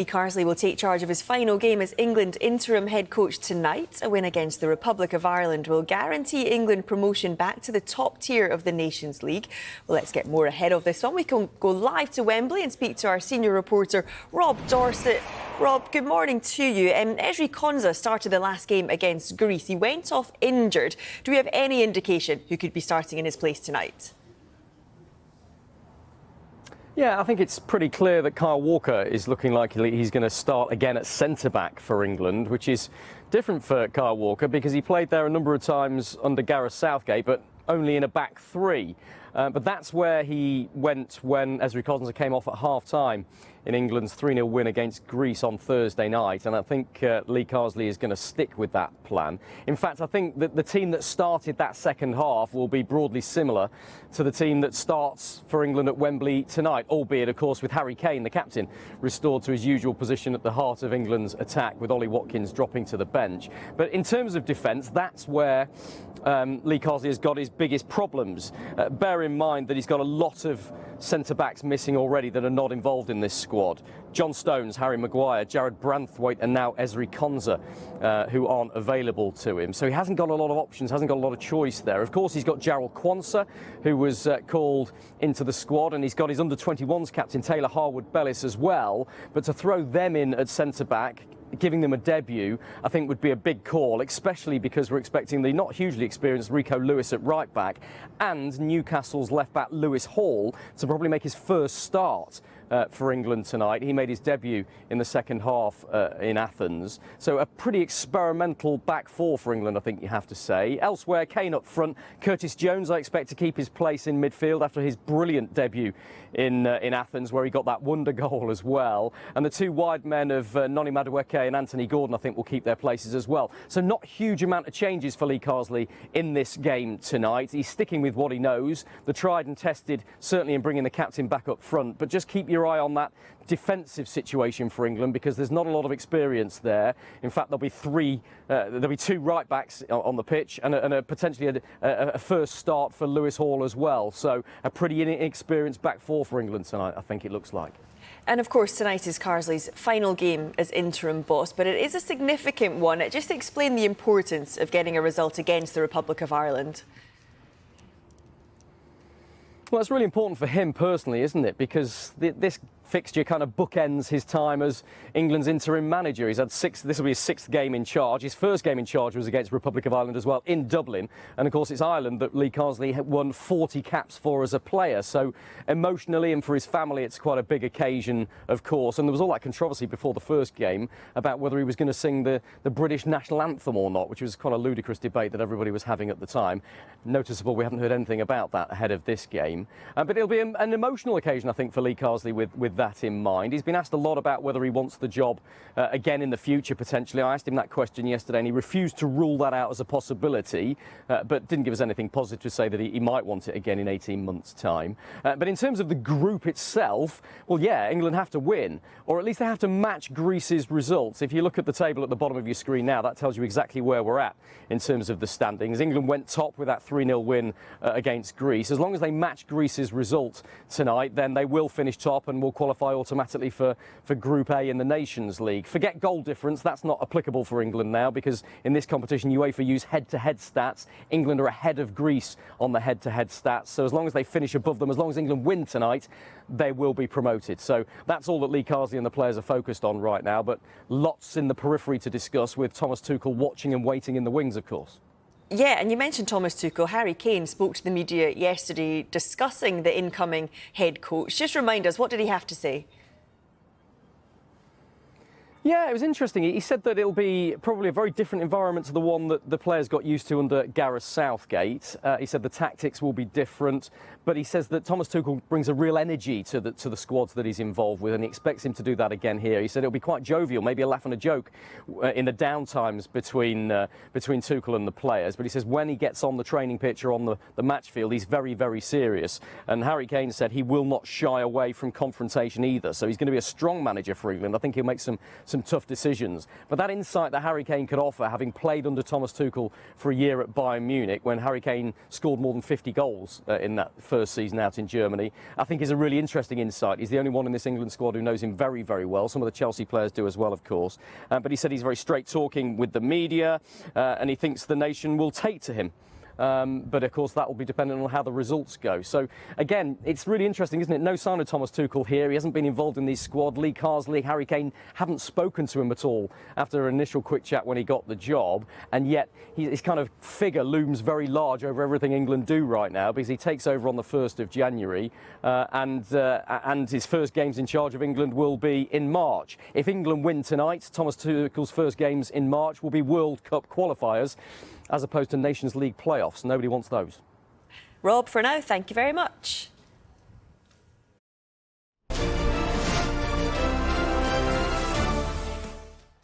Lee Carsley will take charge of his final game as England interim head coach tonight. A win against the Republic of Ireland will guarantee England promotion back to the top tier of the Nations League. Well, let's get more ahead of this one. We can go live to Wembley and speak to our senior reporter, Rob Dorsett. Rob, good morning to you. Ezri Konsa started the last game against Greece. He went off injured. Do we have any indication who could be starting in his place tonight? Yeah, I think it's pretty clear that Kyle Walker is looking like he's going to start again at centre-back for England, which is different for Kyle Walker because he played there a number of times under Gareth Southgate, but only in a back three. But that's where he went when Ezri Konsa came off at half-time in England's 3-0 win against Greece on Thursday night. And I think Lee Carsley is going to stick with that plan. In fact, I think that the team that started that second half will be broadly similar to the team that starts for England at Wembley tonight, albeit, of course, with Harry Kane, the captain, restored to his usual position at the heart of England's attack, with Ollie Watkins dropping to the bench. But in terms of defence, that's where Lee Carsley has got his biggest problems. Bear in mind that he's got a lot of centre-backs missing already that are not involved in this squad. John Stones, Harry Maguire, Jared Branthwaite and now Ezri Konsa, who aren't available to him. So he hasn't got a lot of options, hasn't got a lot of choice there. Of course, he's got Jarrell Quansah, who was called into the squad, and he's got his under-21s captain, Taylor Harwood-Bellis, as well. But to throw them in at centre-back, giving them a debut, I think would be a big call, especially because we're expecting the not hugely experienced Rico Lewis at right back and Newcastle's left back Lewis Hall to probably make his first start for England tonight. He made his debut in the second half in Athens. So a pretty experimental back four for England, I think you have to say. Elsewhere, Kane up front. Curtis Jones, I expect to keep his place in midfield after his brilliant debut in Athens, where he got that wonder goal as well. And the two wide men of Noni Madueke and Anthony Gordon, I think, will keep their places as well. So not a huge amount of changes for Lee Carsley in this game tonight. He's sticking with what he knows, the tried and tested, certainly in bringing the captain back up front. But just keep your eye on that defensive situation for England, because there's not a lot of experience there. In fact, there'll be two right backs on the pitch and potentially a first start for Lewis Hall as well. So a pretty inexperienced back four for England tonight, I think it looks like. And of course, tonight is Carsley's final game as interim boss, but it is a significant one. Just explain the importance of getting a result against the Republic of Ireland. Well, it's really important for him personally, isn't it? Because this fixture kind of bookends his time as England's interim manager. He's had this will be his sixth game in charge. His first game in charge was against Republic of Ireland as well in Dublin. And of course, it's Ireland that Lee Carsley won 40 caps for as a player. So emotionally and for his family, it's quite a big occasion, of course. And there was all that controversy before the first game about whether he was going to sing the British national anthem or not, which was quite a ludicrous debate that everybody was having at the time. Noticeable, we haven't heard anything about that ahead of this game. But it'll be an emotional occasion, I think, for Lee Carsley with that in mind. He's been asked a lot about whether he wants the job again in the future, potentially. I asked him that question yesterday and he refused to rule that out as a possibility, but didn't give us anything positive to say that he might want it again in 18 months' time. But in terms of the group itself, well, yeah, England have to win, or at least they have to match Greece's results. If you look at the table at the bottom of your screen now, that tells you exactly where we're at in terms of the standings. England went top with that 3-0 win against Greece. As long as they match Greece's result tonight, then they will finish top and will qualify automatically for Group A in the Nations League. Forget goal difference, that's not applicable for England now, because in this competition UEFA use head-to-head stats. England are ahead of Greece on the head-to-head stats, so as long as they finish above them, as long as England win tonight, they will be promoted. So that's all that Lee Carsley and the players are focused on right now, but lots in the periphery to discuss, with Thomas Tuchel watching and waiting in the wings, of course. Yeah, and you mentioned Thomas Tuchel. Harry Kane spoke to the media yesterday discussing the incoming head coach. Just remind us, what did he have to say? Yeah, it was interesting. He said that it'll be probably a very different environment to the one that the players got used to under Gareth Southgate. He said the tactics will be different, but he says that Thomas Tuchel brings a real energy to the squads that he's involved with, and he expects him to do that again here. He said it'll be quite jovial, maybe a laugh and a joke in the downtimes between Tuchel and the players. But he says when he gets on the training pitch or on the match field, he's very, very serious. And Harry Kane said he will not shy away from confrontation either. So he's going to be a strong manager for England. I think he'll make some some tough decisions. But that insight that Harry Kane could offer, having played under Thomas Tuchel for a year at Bayern Munich, when Harry Kane scored more than 50 goals in that first season out in Germany, I think is a really interesting insight. He's the only one in this England squad who knows him very, very well. Some of the Chelsea players do as well, of course. But he said he's very straight talking with the media, and he thinks the nation will take to him. But of course that will be dependent on how the results go. So again, it's really interesting, isn't it? No sign of Thomas Tuchel here. He hasn't been involved in this squad. Lee Carsley, Harry Kane haven't spoken to him at all after an initial quick chat when he got the job, and yet his kind of figure looms very large over everything England do right now, because he takes over on the 1st of January, and his first games in charge of England will be in March. If England win tonight, Thomas Tuchel's first games in March will be World Cup qualifiers, as opposed to Nations League playoffs. Nobody wants those. Rob, for now, thank you very much.